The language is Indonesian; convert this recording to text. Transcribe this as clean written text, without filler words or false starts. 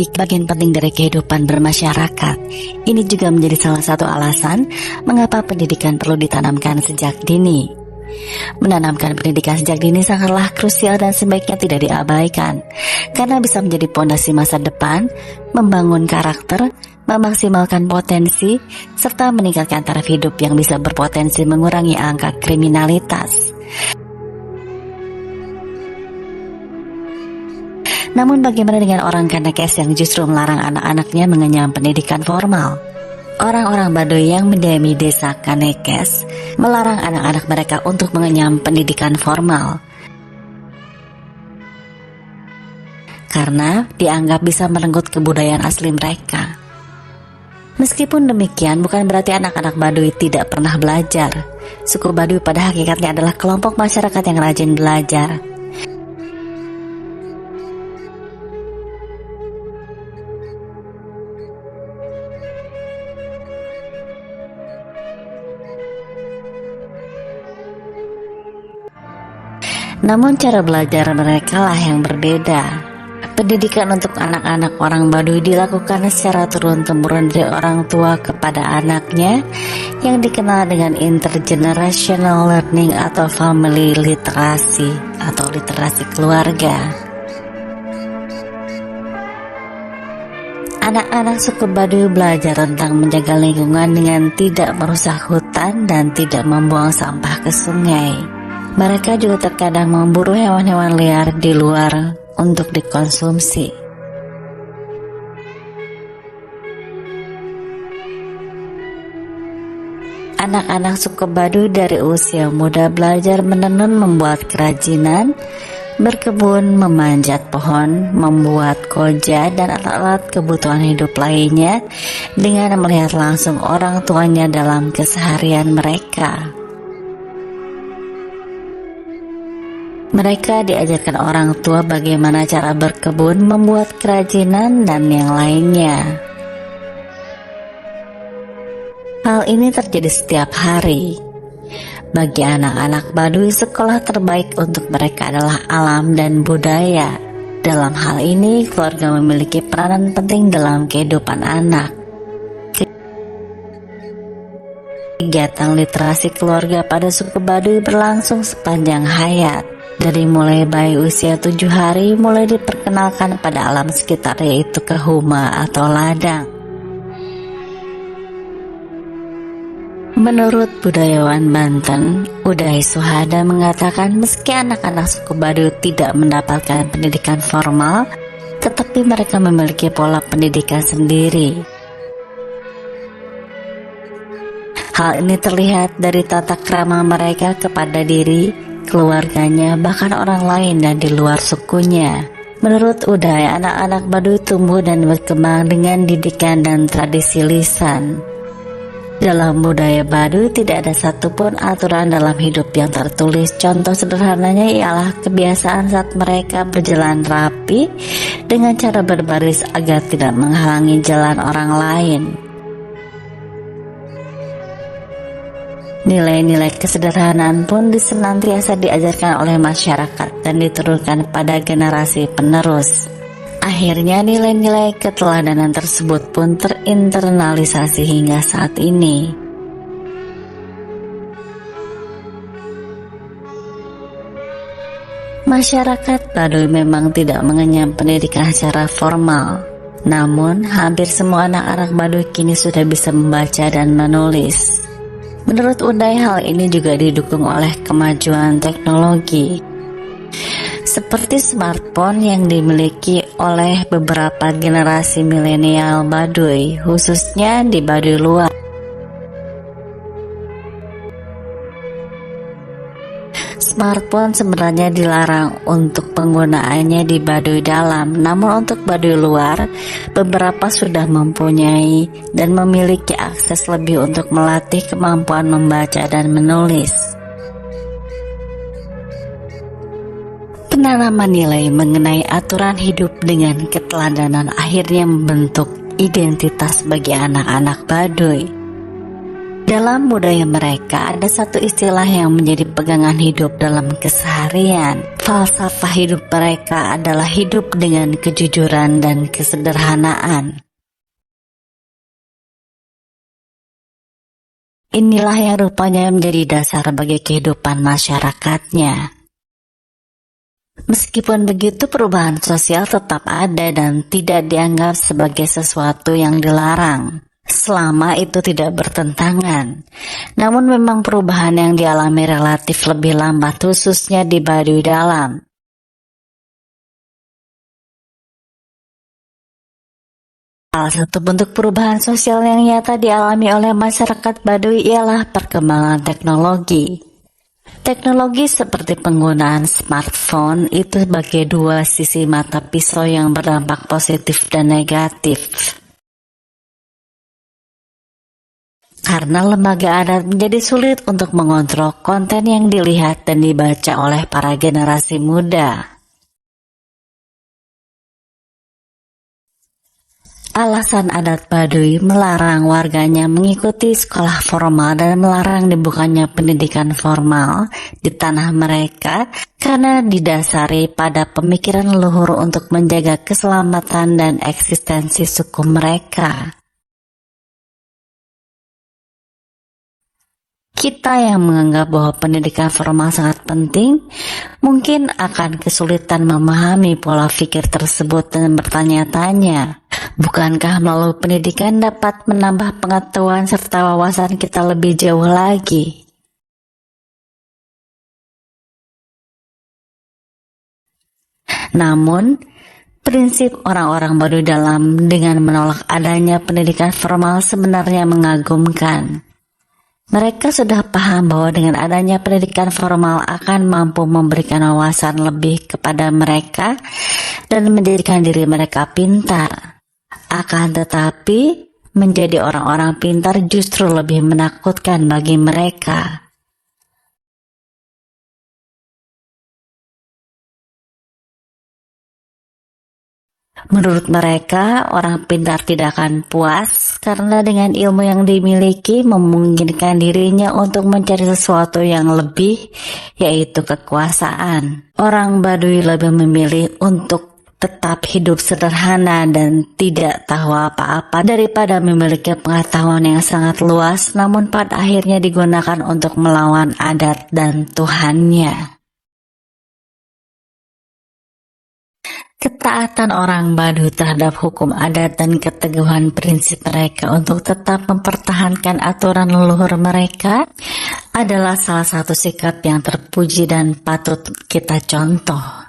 pendidikan bagian penting dari kehidupan bermasyarakat. Ini juga menjadi salah satu alasan mengapa pendidikan perlu ditanamkan sejak dini. Menanamkan pendidikan sejak dini sangatlah krusial dan sebaiknya tidak diabaikan, karena bisa menjadi pondasi masa depan, membangun karakter, memaksimalkan potensi, serta meningkatkan taraf hidup yang bisa berpotensi mengurangi angka kriminalitas. Namun bagaimana dengan orang Kanekes yang justru melarang anak-anaknya mengenyam pendidikan formal? Orang-orang Baduy yang mendiami desa Kanekes melarang anak-anak mereka untuk mengenyam pendidikan formal karena dianggap bisa merenggut kebudayaan asli mereka. Meskipun demikian, bukan berarti anak-anak Baduy tidak pernah belajar. Suku Baduy pada hakikatnya adalah kelompok masyarakat yang rajin belajar. Namun cara belajar mereka lah yang berbeda. Pendidikan untuk anak-anak orang Baduy dilakukan secara turun-temurun dari orang tua kepada anaknya yang dikenal dengan intergenerational learning atau family literasi atau literasi keluarga. Anak-anak suku Baduy belajar tentang menjaga lingkungan dengan tidak merusak hutan dan tidak membuang sampah ke sungai. Mereka juga terkadang memburu hewan-hewan liar di luar untuk dikonsumsi. Anak-anak suku Baduy dari usia muda belajar menenun, membuat kerajinan, berkebun, memanjat pohon, membuat koja dan alat-alat kebutuhan hidup lainnya dengan melihat langsung orang tuanya dalam keseharian mereka. Mereka diajarkan orang tua bagaimana cara berkebun, membuat kerajinan, dan yang lainnya. Hal ini terjadi setiap hari. Bagi anak-anak Baduy, sekolah terbaik untuk mereka adalah alam dan budaya. Dalam hal ini, keluarga memiliki peranan penting dalam kehidupan anak. Kegiatan literasi keluarga pada suku Baduy berlangsung sepanjang hayat. Dari mulai bayi usia 7 hari mulai diperkenalkan pada alam sekitar, yaitu ke huma atau ladang. Menurut budayawan Banten, Uday Suhada mengatakan meski anak-anak suku Baduy tidak mendapatkan pendidikan formal, tetapi mereka memiliki pola pendidikan sendiri. Hal ini terlihat dari tata krama mereka kepada diri, keluarganya, bahkan orang lain dan di luar sukunya. Menurut Uday, anak-anak Baduy tumbuh dan berkembang dengan didikan dan tradisi lisan. Dalam budaya Baduy tidak ada satupun aturan dalam hidup yang tertulis. Contoh sederhananya ialah kebiasaan saat mereka berjalan rapi dengan cara berbaris agar tidak menghalangi jalan orang lain. Nilai-nilai kesederhanaan pun senantiasa diajarkan oleh masyarakat dan diturunkan pada generasi penerus. Akhirnya nilai-nilai keteladanan tersebut pun terinternalisasi hingga saat ini. Masyarakat Baduy memang tidak mengenyam pendidikan secara formal. Namun, hampir semua anak-anak Baduy kini sudah bisa membaca dan menulis. Menurut Uday, hal ini juga didukung oleh kemajuan teknologi, seperti smartphone yang dimiliki oleh beberapa generasi milenial Baduy, khususnya di Baduy luar. Smartphone sebenarnya dilarang untuk penggunaannya di Baduy dalam, namun untuk Baduy luar, beberapa sudah mempunyai dan memiliki akses lebih untuk melatih kemampuan membaca dan menulis. Penanaman nilai mengenai aturan hidup dengan keteladanan akhirnya membentuk identitas bagi anak-anak Baduy. Dalam budaya mereka ada satu istilah yang menjadi pegangan hidup dalam keseharian. Falsafah hidup mereka adalah hidup dengan kejujuran dan kesederhanaan. Inilah yang rupanya menjadi dasar bagi kehidupan masyarakatnya. Meskipun begitu, perubahan sosial tetap ada dan tidak dianggap sebagai sesuatu yang dilarang, selama itu tidak bertentangan. Namun memang perubahan yang dialami relatif lebih lambat, khususnya di Baduy Dalam. Salah satu bentuk perubahan sosial yang nyata dialami oleh masyarakat Baduy ialah perkembangan teknologi. Teknologi seperti penggunaan smartphone itu sebagai dua sisi mata pisau yang berdampak positif dan negatif. Karena lembaga adat menjadi sulit untuk mengontrol konten yang dilihat dan dibaca oleh para generasi muda. Alasan adat Baduy melarang warganya mengikuti sekolah formal dan melarang dibukanya pendidikan formal di tanah mereka karena didasari pada pemikiran leluhur untuk menjaga keselamatan dan eksistensi suku mereka. Kita yang menganggap bahwa pendidikan formal sangat penting, mungkin akan kesulitan memahami pola pikir tersebut dan bertanya-tanya, bukankah melalui pendidikan dapat menambah pengetahuan serta wawasan kita lebih jauh lagi? Namun, prinsip orang-orang Baduy Dalam dengan menolak adanya pendidikan formal sebenarnya mengagumkan. Mereka sudah paham bahwa dengan adanya pendidikan formal akan mampu memberikan wawasan lebih kepada mereka dan menjadikan diri mereka pintar. Akan tetapi, menjadi orang-orang pintar justru lebih menakutkan bagi mereka. Menurut mereka, orang pintar tidak akan puas karena dengan ilmu yang dimiliki memungkinkan dirinya untuk mencari sesuatu yang lebih, yaitu kekuasaan. Orang Baduy lebih memilih untuk tetap hidup sederhana dan tidak tahu apa-apa daripada memiliki pengetahuan yang sangat luas namun pada akhirnya digunakan untuk melawan adat dan Tuhannya. Ketaatan orang Baduy terhadap hukum adat dan keteguhan prinsip mereka untuk tetap mempertahankan aturan leluhur mereka adalah salah satu sikap yang terpuji dan patut kita contoh.